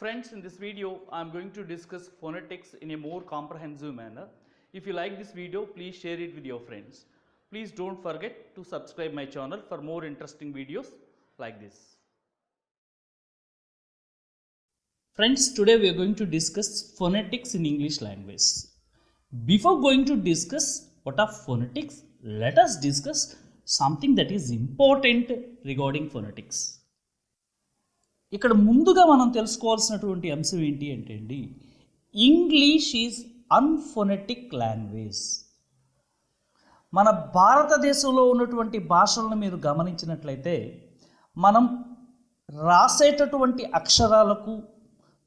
Friends, in this video, I am going to discuss phonetics in a more comprehensive manner. If you like this video, please share it with your friends. Please don't forget to subscribe my channel for more interesting videos like this. Friends, today we are going to discuss phonetics in English language. Before going to discuss what are phonetics, let us discuss something that is important regarding phonetics. ఇక్కడ ముందుగా మనం తెలుసుకోవాల్సినటువంటి అంశం ఏంటి అంటే అండి, English is అన్ఫొనెటిక్ language. మన భారతదేశంలో ఉన్నటువంటి భాషలను మీరు గమనించినట్లయితే మనం రాసేటటువంటి అక్షరాలకు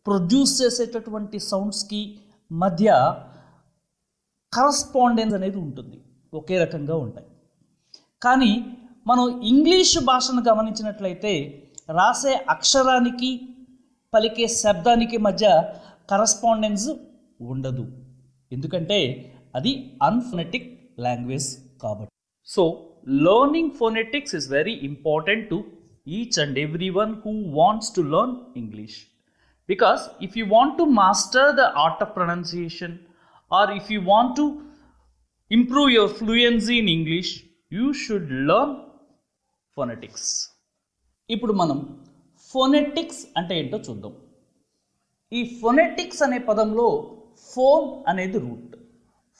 ప్రొడ్యూస్ చేసేటటువంటి సౌండ్స్కి మధ్య కరస్పాండెన్స్ అనేది ఉంటుంది, ఒకే రకంగా ఉంటాయి. కానీ మనం ఇంగ్లీష్ భాషను గమనించినట్లయితే రాసే అక్షరానికి పలికే శబ్దానికి మధ్య కరస్పాండెన్స్ ఉండదు, ఎందుకంటే అది అన్ఫొనెటిక్ లాంగ్వేజ్ కాబట్టి. So learning phonetics is very important to each and every one who wants to learn English, because if you want to master the art of pronunciation or if you want to improve your fluency in English, you should learn phonetics. ఇప్పుడు మనం phonetics అంటే ఏంటో చూద్దాం. ఈ phonetics అనే పదంలో phone అనేది route.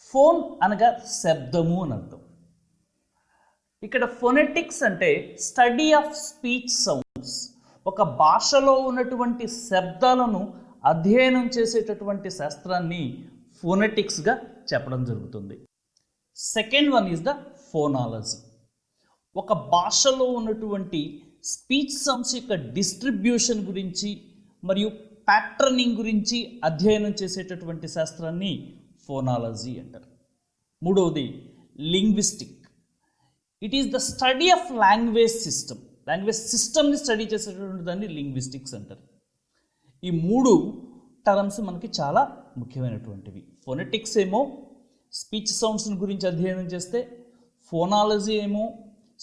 Phone అనగా శబ్దము అని అర్థం. ఇక్కడ ఫోనెటిక్స్ అంటే స్టడీ ఆఫ్ స్పీచ్ సౌండ్స్. ఒక భాషలో ఉన్నటువంటి శబ్దాలను అధ్యయనం చేసేటటువంటి శాస్త్రాన్ని ఫోనెటిక్స్గా చెప్పడం జరుగుతుంది. Second one is the phonology. ఒక భాషలో ఉన్నటువంటి స్పీచ్ సౌండ్స్ యొక్క డిస్ట్రిబ్యూషన్ గురించి మరియు ప్యాటర్నింగ్ గురించి అధ్యయనం చేసేటటువంటి శాస్త్రాన్ని ఫోనాలజీ అంటారు. మూడవది linguistic. It is the study of language system. Language సిస్టమ్ని స్టడీ చేసేటటువంటి దాన్ని లింగ్విస్టిక్స్ అంటారు. ఈ మూడు టర్మ్స్ మనకి చాలా ముఖ్యమైనటువంటివి. ఫోనెటిక్స్ ఏమో స్పీచ్ సౌండ్స్ గురించి అధ్యయనం చేస్తే, ఫోనాలజీ ఏమో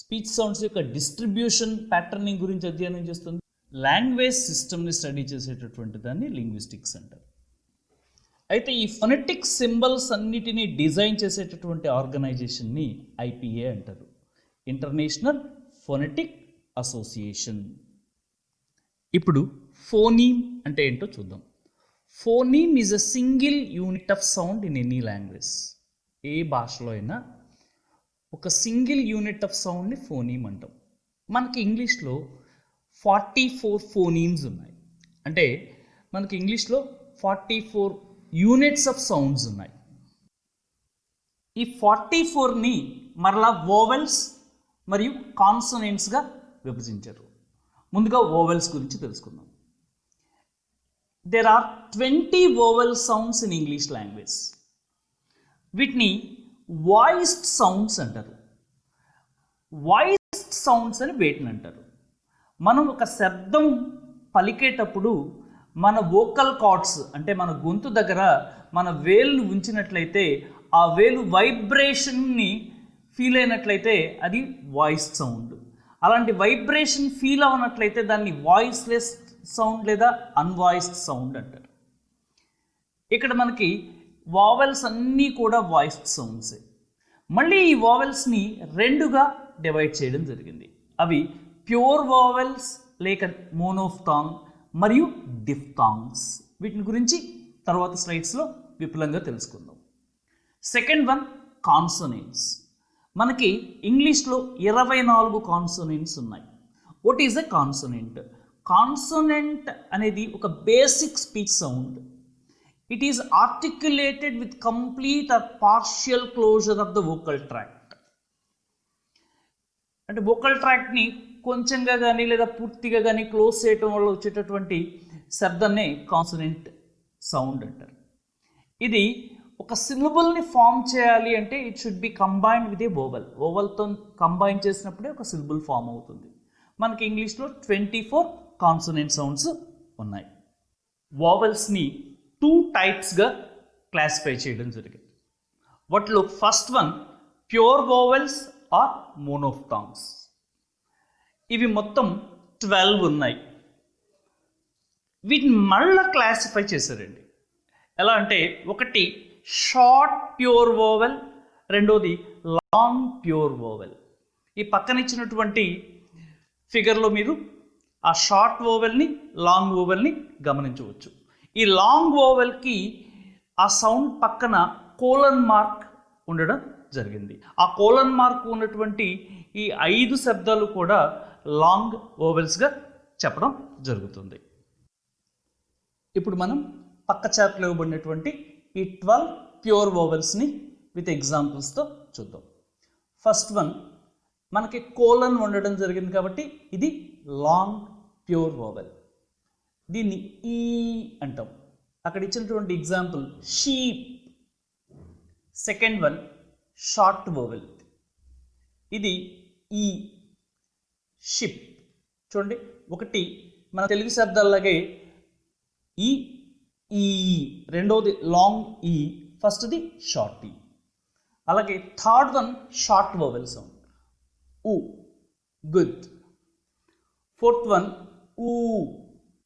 స్పీచ్ సౌండ్స్ యొక్క డిస్ట్రిబ్యూషన్ ప్యాటర్నింగ్ గురించి అధ్యయనం చేస్తుంది. లాంగ్వేజ్ సిస్టమ్ని స్టడీ చేసేటటువంటి దాన్ని లింగ్విస్టిక్స్ అంటారు. అయితే ఈ ఫొనెటిక్ సింబల్స్ అన్నిటినీ డిజైన్ చేసేటటువంటి ఆర్గనైజేషన్ని ఐపిఏ అంటారు, ఇంటర్నేషనల్ ఫొనెటిక్ అసోసియేషన్. ఇప్పుడు ఫోనీమ్ అంటే ఏంటో చూద్దాం. Phoneme is a single unit of sound in any language. ఏ భాషలో అయినా ఒక సింగిల్ యూనిట్ ఆఫ్ సౌండ్ని ఫోనీమ్ అంటాం. మనకి ఇంగ్లీష్లో 44 ఫోనీమ్స్ ఉన్నాయి. అంటే మనకి ఇంగ్లీష్లో 44 యూనిట్స్ ఆఫ్ సౌండ్స్ ఉన్నాయి. ఈ 44ని మరలా వోవెల్స్ మరియు కాన్సోనెంట్స్గా విభజించారు. ముందుగా వోవెల్స్ గురించి తెలుసుకుందాం. There are 20 vowel sounds in English language. వీటిని వాయిస్డ్ సౌండ్స్ అంటారు. వాయిస్డ్ సౌండ్స్ అని వేటిని అంటారు. మనం ఒక శబ్దం పలికేటప్పుడు మన వోకల్ కార్డ్స్ అంటే మన గొంతు దగ్గర మన వేలును ఉంచినట్లయితే ఆ వేలు వైబ్రేషన్ని ఫీల్ అయినట్లయితే అది వాయిస్డ్ సౌండ్. అలాంటి వైబ్రేషన్ ఫీల్ అవ్వనట్లయితే దాన్ని వాయిస్లెస్ సౌండ్ లేదా అన్వాయిస్డ్ సౌండ్ అంటారు. ఇక్కడ మనకి వావెల్స్ అన్నీ కూడా వాయిస్డ్ సౌండ్సే. మళ్ళీ ఈ వావెల్స్ని రెండుగా డివైడ్ చేయడం జరిగింది. అవి ప్యూర్ వావెల్స్ లేక మోనోఫ్థాంగ్ మరియు డిఫ్థాంగ్స్. వీటిని గురించి తర్వాత స్లైడ్స్లో విపులంగా తెలుసుకుందాం. Second one consonants. మనకి ఇంగ్లీష్లో 24 కాన్సోనెంట్స్ ఉన్నాయి. What is a consonant? Consonant అనేది ఒక basic speech sound. It is articulated with complete or partial closure of the vocal tract. అంటే vocal tract-ని కొంచెంగా కానీ లేదా పూర్తిగా కానీ క్లోజ్ చేయటం వల్ల వచ్చేటటువంటి శబ్దాన్ని కాన్సోనెంట్ సౌండ్ అంటారు. ఇది ఒక సిలబుల్ని ఫామ్ చేయాలి అంటే it should be combined with a vowel. వోవెల్తో కంబైన్ చేసినప్పుడే ఒక సిలబుల్ ఫామ్ అవుతుంది. మనకి ఇంగ్లీష్లో 24 కాన్సోనెంట్ సౌండ్స్ ఉన్నాయి. వోవెల్స్ని 2 టైప్స్గా క్లాసిఫై చేయడం జరిగింది. వాటిలో first one pure vowels or monophthongs. ఇవి మొత్తం 12 ఉన్నాయి. వీటిని మళ్ళా క్లాసిఫై చేశారండి. ఎలా అంటే ఒకటి షార్ట్ ప్యూర్ వోవెల్, రెండోది లాంగ్ ప్యూర్ వోవెల్. ఈ పక్కన ఇచ్చినటువంటి ఫిగర్లో మీరు ఆ షార్ట్ వోవెల్ని, లాంగ్ వోవెల్ని గమనించవచ్చు. ఈ లాంగ్ వోవెల్కి ఆ సౌండ్ పక్కన కోలన్ మార్క్ ఉండడం జరిగింది. ఆ కోలన్ మార్క్ ఉన్నటువంటి ఈ 5 శబ్దాలు కూడా లాంగ్ వోవెల్స్గా చెప్పడం జరుగుతుంది. ఇప్పుడు మనం పక్క చాప్టర్లో ఇవ్వబడినటువంటి ఈ 12 ప్యూర్ వోవెల్స్ని విత్ ఎగ్జాంపుల్స్తో చూద్దాం. ఫస్ట్ వన్, మనకి కోలన్ ఉండడం జరిగింది కాబట్టి ఇది లాంగ్ ప్యూర్ వోవెల్. దీన్ని ఈ అంటాం. అక్కడ ఇచ్చినటువంటి example sheep. Second one short vowel, ఇది ఈ షిప్. చూడండి, ఒకటి మన తెలుగు శబ్దాలలాగే ఈ ఈ, రెండోది లాంగ్ ఈ, ఫస్ట్ది షార్ట్ ఈ. అలాగే third one short vowel sound ఊ, గుడ్. ఫోర్త్ వన్ ఊ,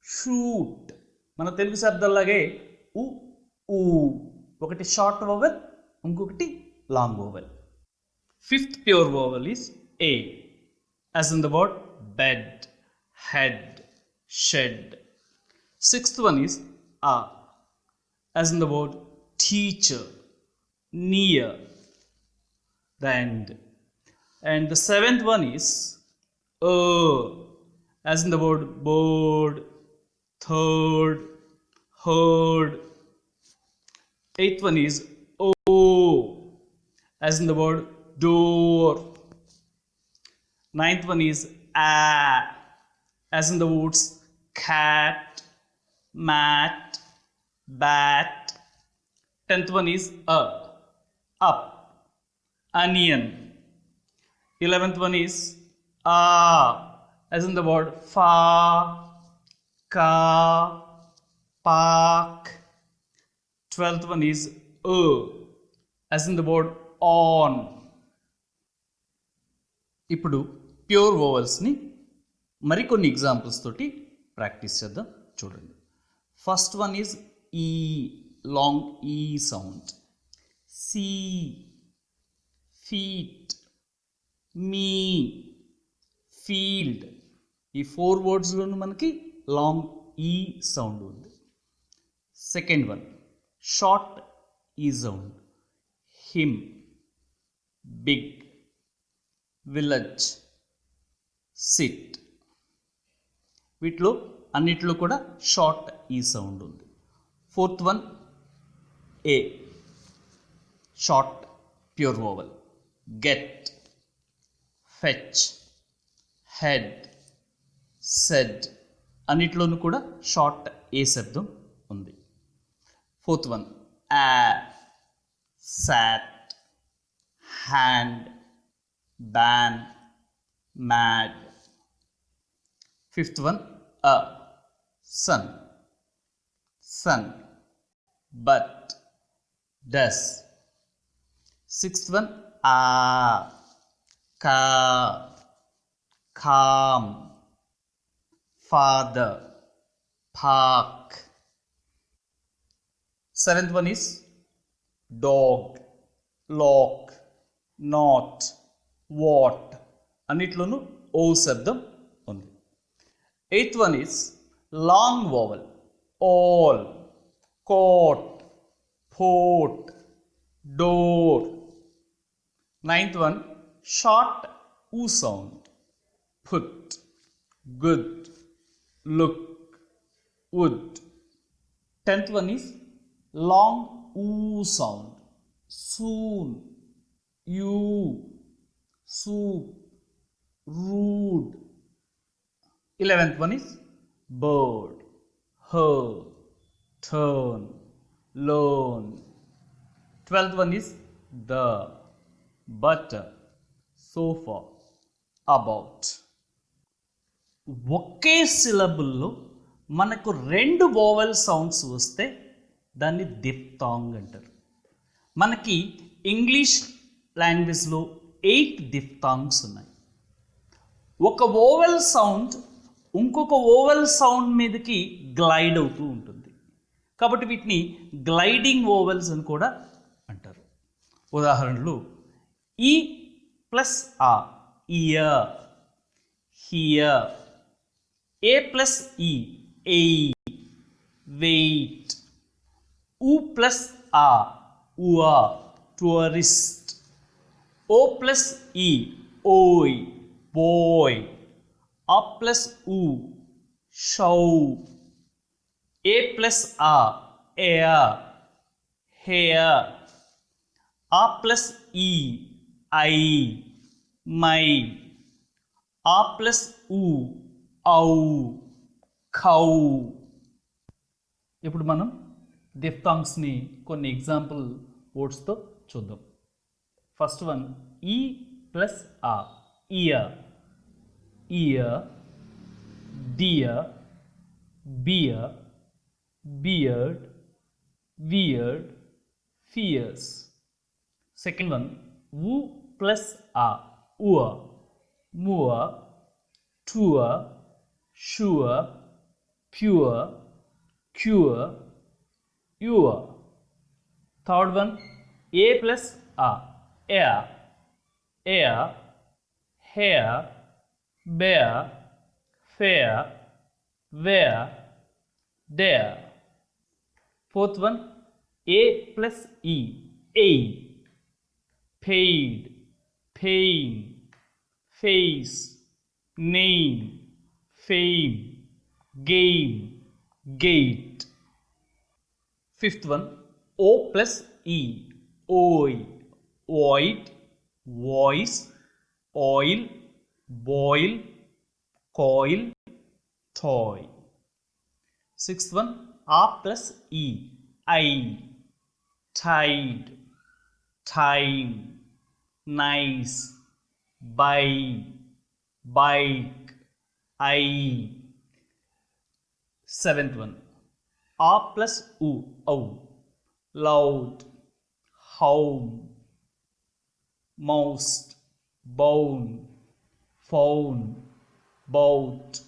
షూట్. మన తెలుగు శబ్దాలలాగే ఊ ఊ, ఒకటి షార్ట్ వోవెల్, ఇంకొకటి long vowel. Fifth pure vowel is a, as in the word bed, head, shed. Sixth one is a, as in the word teacher, near, the end. And the seventh one is as in the word bird, third, heard. Eighth one is o, as in the word door. Ninth one is a, as in the words cat, mat, bat. 10th one is up, onion. 11th one is as in the word fa, ka, park. 12th one is as in the word on. ఇప్పుడు pure వోవెల్స్ని మరికొన్ని examples తోటి practice చేద్దాం. చూడండి, first one is E, long E sound. See, feet, me, field. ఈ 4 వర్డ్స్లోనూ మనకి long E sound ఉంది. Second one short E sound. Him, big, village, sit. వీటిలో అన్నిటిలో కూడా షార్ట్ ఈ సౌండ్ ఉంది. Fourth one A, short pure vowel. Get, fetch, head, said. అన్నిటిలోనూ కూడా షార్ట్ ఏ శబ్దం ఉంది. ఫోర్త్ వన్ ఆ, sat, hand, ban, mad. Fifth one sun, sun, but, does. Sixth one ka, calm, father, park. Seventh one is dog, lock, not, what. అన్నిట్లోనూ ఓ శబ్దం ఉంది. Eighth one is long vowel. All, coat, pot, door. Ninth one short ఊ sound. Put, good, look, wood. 10th one is long oo sound. Soon, you, soup, rude. 11th one is bird, her, turn, learn. 12th one is the, butter, sofa, about. ఒకే సిలబుల్లో మనకు 2 vowel sounds వస్తే దాన్ని దిఫ్తాంగ్ అంటారు. మనకి English లాంగ్వేజ్లో 8 దిఫ్తాంగ్స్ ఉన్నాయి. ఒక vowel sound ఇంకొక vowel sound మీదకి గ్లైడ్ అవుతూ ఉంటుంది. కాబట్టి వీటిని గ్లైడింగ్ ఓవెల్స్ అని కూడా అంటారు. ఉదాహరణలు ఈ ప్లస్ ఆ, year, here. A plus E, ఎయి, wait. ఊ ప్లస్ ఆ, ఉఆ, టూరిస్ట్. ఓ ప్లస్ ఈ, ఓయ్, బాయ్. ఆ ప్లస్ ఊ, షౌ. ఏ ప్లస్ ఆ, ఎయర్, హెయర్. ఆ ప్లస్ ఈ, ఐ, మై. ఆ ప్లస్ ఊ, ఔ, ఖౌ. ఇప్పుడు మనం డిఫ్థాంగ్స్ని కొన్ని ఎగ్జాంపుల్ వర్డ్స్తో చూద్దాం. ఫస్ట్ వన్ ఈ ప్లస్ ఆ, ear, ear, dear, beer, beard, weird, fierce. Second one వు ప్లస్ ఆ, ఉవర్, మూవర్, టూవర్, sure, pure, cure, your. Third one A plus ఆ, air, air, hair, bear, fare, where, there. Fourth one A plus E, ఎయి, paid, pain, face, name, fame, game, gate. Fifth one O plus E, oi, void, voice, oil, boil, coil, toy. Sixth one A plus E, I, tide, time, nice, buy, bike, eye. Seventh one A plus U, ow, loud, home, most, bone, phone, bout.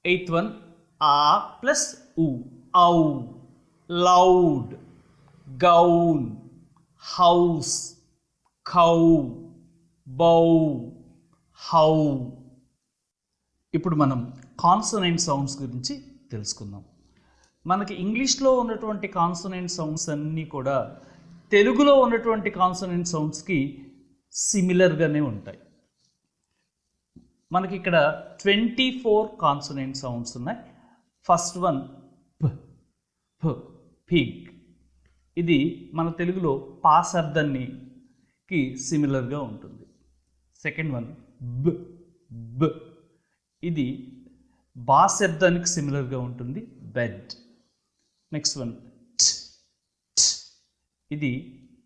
Eighth one A plus U, ow, loud, gown, house, cow, bow, how. ఇప్పుడు మనం consonant sounds గురించి తెలుసుకుందాం. మనకి ఇంగ్లీష్లో ఉన్నటువంటి consonant sounds అన్నీ కూడా తెలుగులో ఉన్నటువంటి కాన్సోనెంట్ సౌండ్స్కి సిమిలర్గానే ఉంటాయి. మనకి ఇక్కడ 24 కాన్సోనెంట్ సౌండ్స్ ఉన్నాయి. ఫస్ట్ వన్ ప, పిగ్. ఇది మన తెలుగులో పా శబ్దానికి సిమిలర్గా ఉంటుంది. సెకండ్ వన్ బ్, బ్. ఇది బా శబ్దానికి సిమిలర్గా ఉంటుంది, బెడ్. నెక్స్ట్ వన్ ట్, ట్. ఇది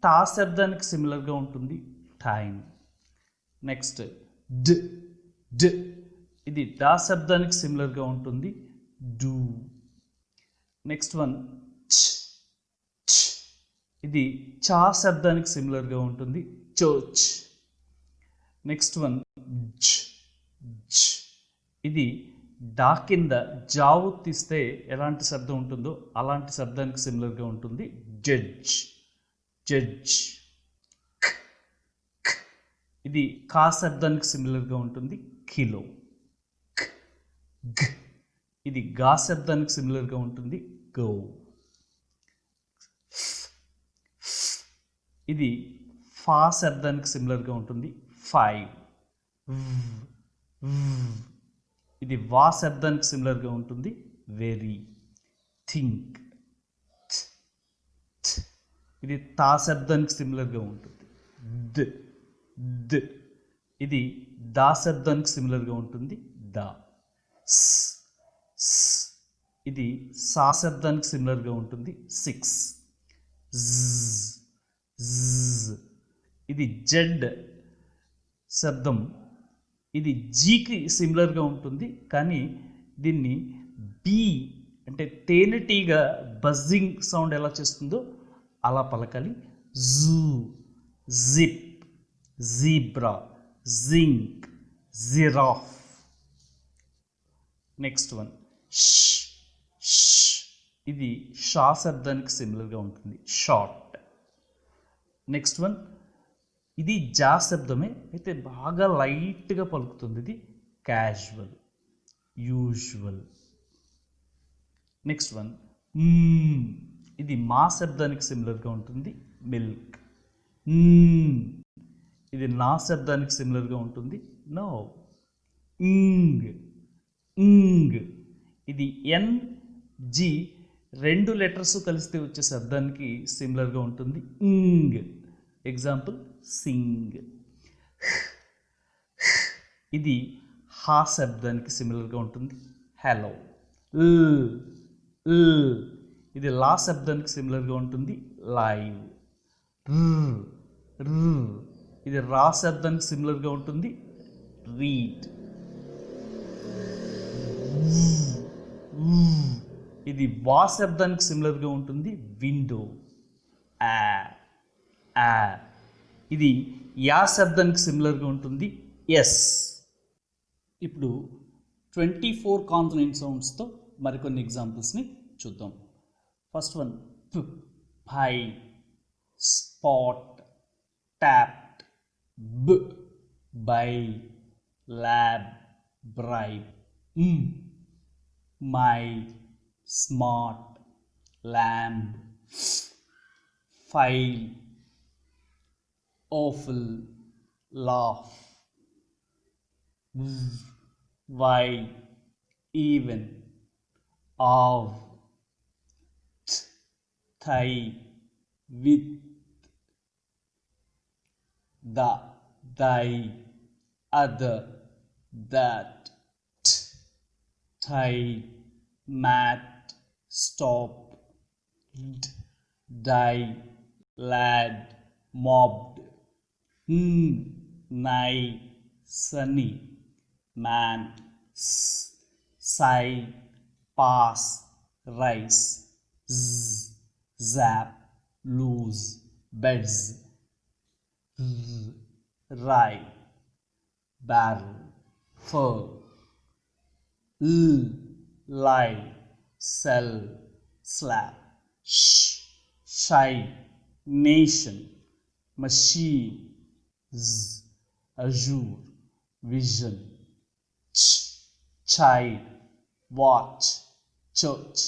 టా శబ్దానికి సిమిలర్గా ఉంటుంది, టైం. నెక్స్ట్ డ్, డ్. ఇది డా శబ్దానికి సిమిలర్గా ఉంటుంది, డూ. నెక్స్ట్ వన్ చ్, చ్. ఇది చా శబ్దానికి సిమిలర్గా ఉంటుంది, చర్చ్. నెక్స్ట్ వన్ జ్, జ్. ఇది డా కింద జావు తీస్తే ఎలాంటి శబ్దం ఉంటుందో అలాంటి శబ్దానికి సిమిలర్గా ఉంటుంది, జడ్జ్, జడ్జ్. ఇది కా శబ్దానికి సిమిలర్గా ఉంటుంది, కిలో. గ. ఇది గా శబ్దానికి సిమిలర్గా ఉంటుంది, గో. ఇది ఫా శబ్దానికి సిమిలర్గా ఉంటుంది, ఫైవ్. ఇది వా శబ్దానికి సిమిలర్గా ఉంటుంది, వెరీ. థింక్. ఇది తా శబ్దానికి సిమిలర్గా ఉంటుంది, ద, ద. ఇది దా శబ్దానికి సిమిలర్గా ఉంటుంది, దా. స్, స్. ఇది సా శబ్దానికి సిమిలర్గా ఉంటుంది, సిక్స్. జ్, జ్. ఇది జెడ్ శబ్దం. ఇది జీకి సిమిలర్గా ఉంటుంది, కానీ దీన్ని బీ అంటే తేనెటీగా బజ్జింగ్ సౌండ్ ఎలా చేస్తుందో అలా పలకాలి. Zoo, zip, zebra, zinc, giraffe. Next one ఇది షా శబ్దానికి సిమిలర్గా ఉంటుంది, షార్ట్. నెక్స్ట్ వన్ ఇది జా శబ్దమే, అయితే బాగా లైట్గా పలుకుతుంది, ఇది క్యాజువల్, యూజువల్. నెక్స్ట్ వన్ ఇది మా శబ్దానికి సిమిలర్గా ఉంటుంది, మిల్క్. ఇది నా శబ్దానికి సిమిలర్గా ఉంటుంది, నో. ఇంగ్ ఇది ఎన్ జి 2 లెటర్స్ కలిస్తే వచ్చే శబ్దానికి సిమిలర్గా ఉంటుంది, ఇంగ్. ఎగ్జాంపుల్ సింగ్. ఇది హా శబ్దానికి సిమిలర్గా ఉంటుంది, హలో. ఇది లా శబ్దానికి సిమిలర్గా ఉంటుంది, లైవ్. ఇది రా శబ్దానికి సిమిలర్గా ఉంటుంది, రీడ్. ఇది వా శబ్దానికి సిమిలర్గా ఉంటుంది, విండో. ఇది యా శబ్దానికి సిమిలర్గా ఉంటుంది, ఎస్. ఇప్పుడు 24 కాన్సనెంట్ సౌండ్స్తో మరికొన్ని ఎగ్జాంపుల్స్ని చూద్దాం. First one pie, spot, tapped, by, lab, bribe. My, smart, lamb, file, awful, laugh, why, even, of, thigh, with, the, thy, other, that, tie, mat, stop, die, lad, mobbed, nigh, sunny, man, sigh, pass, rice, zap, lose, beds, rye, barrel, fur, lie, sell, slap, shy, nation, machine, azure, vision, child, watch, church,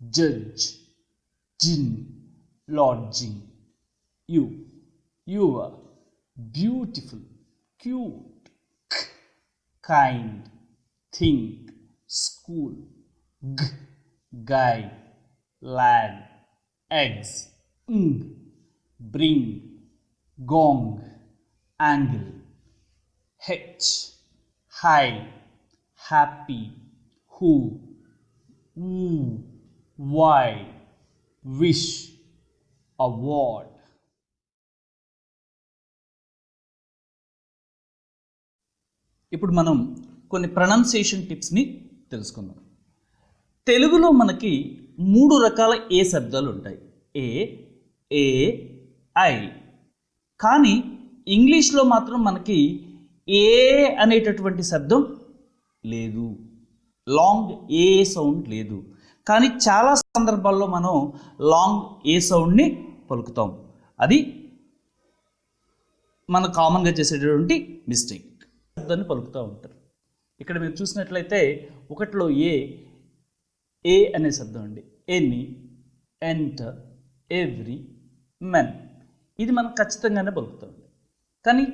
judge, gin, lodging, you are beautiful, cute, kind, think, school, guy, lad, eggs, bring, gong, angle, hitch, high, happy, who, why, wish, award. ఇప్పుడు మనం కొన్ని pronunciation టిప్స్ని తెలుసుకుందాం. తెలుగులో మనకి 3 రకాల ఏ శబ్దాలు ఉంటాయి, ఏ, I. కానీ ఇంగ్లీష్లో మాత్రం మనకి ఏ అనేటటువంటి శబ్దం లేదు, లాంగ్ ఏ సౌండ్ లేదు. కానీ చాలా సందర్భాల్లో మనం లాంగ్ ఏ సౌండ్ని పలుకుతాం, అది మనం కామన్గా చేసేటటువంటి మిస్టేక్. శబ్దాన్ని పలుకుతూ ఉంటారు. ఇక్కడ మీరు చూసినట్లయితే ఒకటిలో ఏ అనే శబ్దం అండి, ఎనీ, ఎంటర్, ఎవ్రీ, మెన్. ఇది మనం ఖచ్చితంగానే పలుకుతామండి. కానీ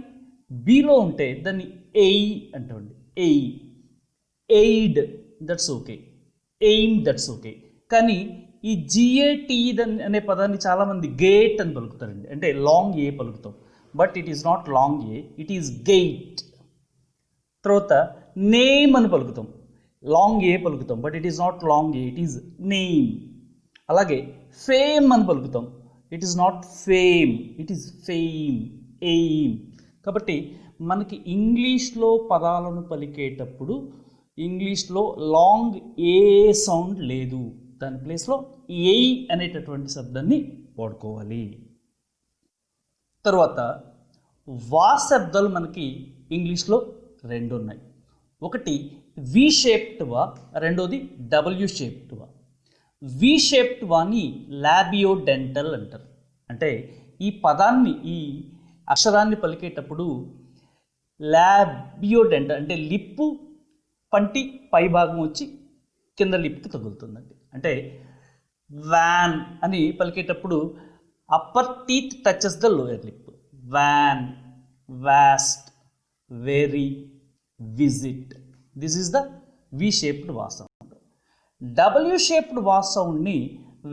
బీలో ఉంటే దాన్ని ఎయి అంటామండి, aid, that's okay, aim, that's okay. కానీ ఈ జిఏటి అనే పదాన్ని చాలామంది గేట్ అని పలుకుతారండి, అంటే లాంగ్ ఏ పలుకుతాం. But it is not long A, it is gate. తర్వాత నేమ్ అని పలుకుతాం, లాంగ్ ఏ పలుకుతాం, but it is not long A, it is name. అలాగే ఫేమ్ అని పలుకుతాం, it is not fame, it is fame, aim. కాబట్టి మనకి ఇంగ్లీష్లో పదాలను పలికేటప్పుడు ఇంగ్లీష్లో లాంగ్ ఏ సౌండ్ లేదు, దాని ప్లేస్లో ఎయి అనేటటువంటి శబ్దాన్ని వాడుకోవాలి. తర్వాత వా శబ్దాలు మనకి ఇంగ్లీష్లో 2 ఉన్నాయి. ఒకటి వి షేప్డ్ వా, రెండోది డబ్ల్యూ షేప్డ్ వా. వి షేప్డ్ వాని లాబియోడెంటల్ అంటారు. అంటే ఈ పదాన్ని, ఈ అక్షరాన్ని పలికేటప్పుడు లాబియోడెంటల్ అంటే లిప్పు పంటి పై భాగం వచ్చి కింద లిప్కి తగులుతుందండి. అంటే వ్యాన్ అని పలికేటప్పుడు upper teeth touches the lower lip. Van, vast, very, visit. This is the V shaped వా సౌండ్. డబ్ల్యూ షేప్డ్ వా సౌండ్ని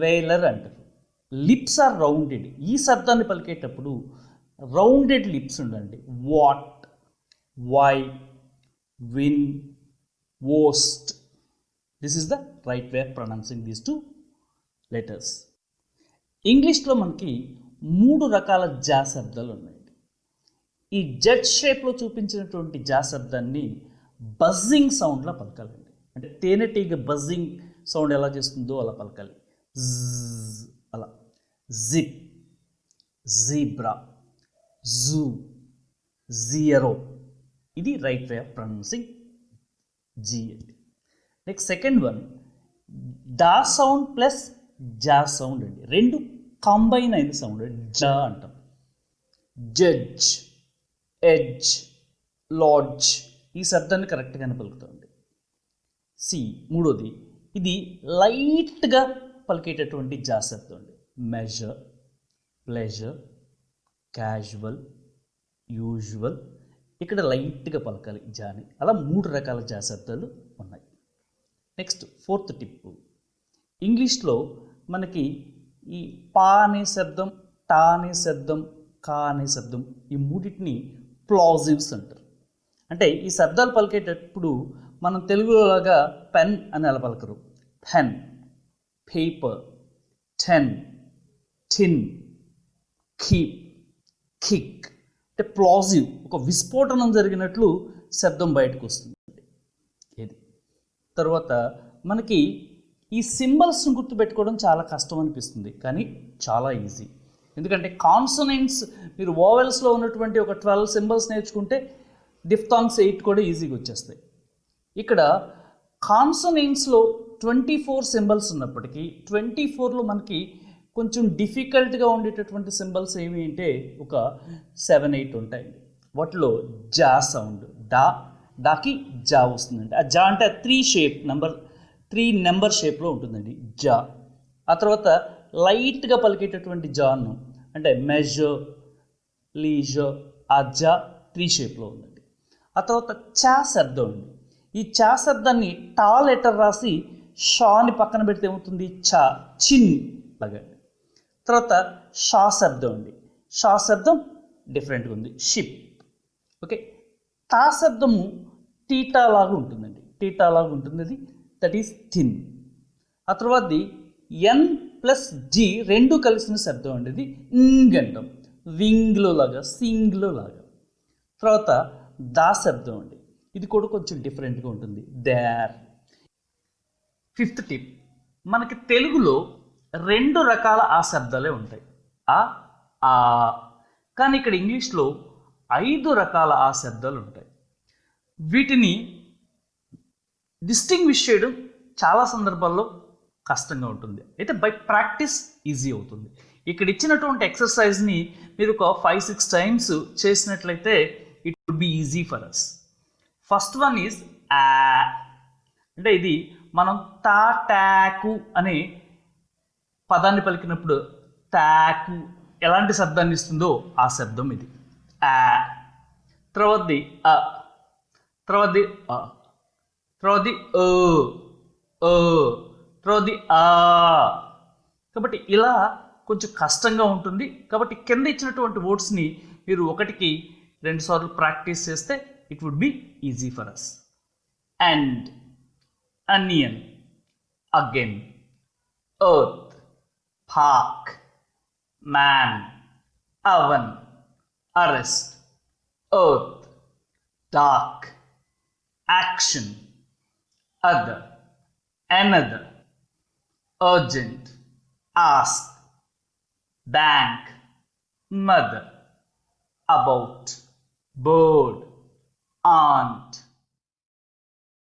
వేలర్ అంటారు. Lips are rounded. ఈ శబ్దాన్ని పలికేటప్పుడు రౌండెడ్ లిప్స్ ఉండండి. What, why, win, worst. This is the right way of pronouncing these two letters. ఇంగ్లీష్లో మనకి 3 రకాల జా శబ్దాలు ఉన్నాయండి. ఈ జెడ్ షేప్లో చూపించినటువంటి జా శబ్దాన్ని బజ్జింగ్ సౌండ్లా పలకాలండి. అంటే తేనెటీగ బజ్జింగ్ సౌండ్ ఎలా చేస్తుందో అలా పలకాలి. జ్ అలా. Zip, zebra, zoo, zero. ఇది right way of pronouncing Z అండి. నెక్స్ట్ సెకండ్ వన్ డా సౌండ్ ప్లస్ జా సౌండ్ అండి. రెండు కంబైన్ అయిన సౌండ్ జా అంటాం. Judge, edge, lodge. ఈ శబ్దాన్ని కరెక్ట్గానే పలుకుతుంది. సి మూడోది, ఇది లైట్గా పలికేటటువంటి జా శబ్దం అండి. Measure, pleasure, casual, usual. ఇక్కడ లైట్గా పలకాలి జాని. అలా 3 రకాల జా శబ్దాలు ఉన్నాయి. Next fourth tip. ఇంగ్లీష్లో మనకి ఈ పా అనే శబ్దం, టా అనే శబ్దం, కా అనే శబ్దం, ఈ మూడింటిని ప్లాజివ్స్ అంటారు. అంటే ఈ శబ్దాలు పలికేటప్పుడు మనం తెలుగులోలాగా పెన్ అని అలా పలకరు. పెన్, పేపర్, టెన్, టిన్, కీప్, కిక్. అంటే ప్లాజివ్, ఒక విస్ఫోటనం జరిగినట్లు శబ్దం బయటకు వస్తుంది. ఇది తర్వాత మనకి ఈ సింబల్స్ని గుర్తుపెట్టుకోవడం చాలా కష్టం అనిపిస్తుంది, కానీ చాలా ఈజీ. ఎందుకంటే కాన్సనెంట్స్ మీరు వోవెల్స్లో ఉన్నటువంటి ఒక 12 సింబల్స్ నేర్చుకుంటే డిఫ్థాంగ్స్ 8 కూడా ఈజీగా వచ్చేస్తాయి. ఇక్కడ కాన్సనెంట్స్లో 24 సింబల్స్ ఉన్నప్పటికీ 24లో మనకి కొంచెం డిఫికల్ట్గా ఉండేటటువంటి సింబల్స్ ఏమి అంటే ఒక 7-8 ఉంటాయండి. వాటిలో జా సౌండ్, డాకి జా వస్తుందండి. ఆ జా అంటే 3 నెంబర్ షేప్లో ఉంటుందండి జా. ఆ తర్వాత లైట్గా పలికేటటువంటి జాను అంటే మెజర్, లీజర్, ఆ జా 3 షేప్లో ఉందండి. ఆ తర్వాత చా శబ్దం అండి. ఈ చా శబ్దాన్ని టా లెటర్ రాసి షాని పక్కన పెడితే ఏమవుతుంది? చా, చిన్ లాగా. తర్వాత షా శబ్దం అండి. షా శబ్దం డిఫరెంట్గా ఉంది, షిప్. ఓకే. తా శబ్దము టీటా లాగా ఉంటుందండి. టీటా లాగా ఉంటుంది, అది దట్ ఈస్ థిన్. ఆ తర్వాతది ఎన్ ప్లస్ జి రెండు కలిసిన శబ్దం అండి, ఇది ఇంగ్ అంటాం. వింగ్లో లాగా, సింగ్లో లాగా. తర్వాత దా శబ్దం అండి, ఇది కూడా కొంచెం డిఫరెంట్గా ఉంటుంది, దేర్. ఫిఫ్త్ టిప్, మనకి తెలుగులో 2 రకాల ఆ శబ్దాలే ఉంటాయి, ఆ. కానీ ఇక్కడ ఇంగ్లీష్లో 5 రకాల ఆ శబ్దాలు ఉంటాయి. వీటిని డిస్టింగ్విష్ చేయడం చాలా సందర్భాల్లో కష్టంగా ఉంటుంది, అయితే బై ప్రాక్టీస్ ఈజీ అవుతుంది. ఇక్కడ ఇచ్చినటువంటి ఎక్సర్సైజ్ని మీరు ఒక 5-6 టైమ్స్ చేసినట్లయితే it would be easy for us. First one is ah. అంటే ఇది మనం తాటాకు అనే పదాన్ని పలికినప్పుడు తాకు ఎలాంటి శబ్దాన్ని ఇస్తుందో ఆ శబ్దం ఇది, ఆ. తర్వాతది అ, తర్వాతది అ, తర్వాతది ఓ, తర్వాతది ఆ. కాబట్టి ఇలా కొంచెం కష్టంగా ఉంటుంది. కాబట్టి కింద ఇచ్చినటువంటి వర్డ్స్ని మీరు 1-2 సార్లు ప్రాక్టీస్ చేస్తే it would be easy for us. And, onion, again, earth, park, man, oven, arrest, earth, dark, action, other, another, urgent, ask, bank, mother, about, bird, aunt,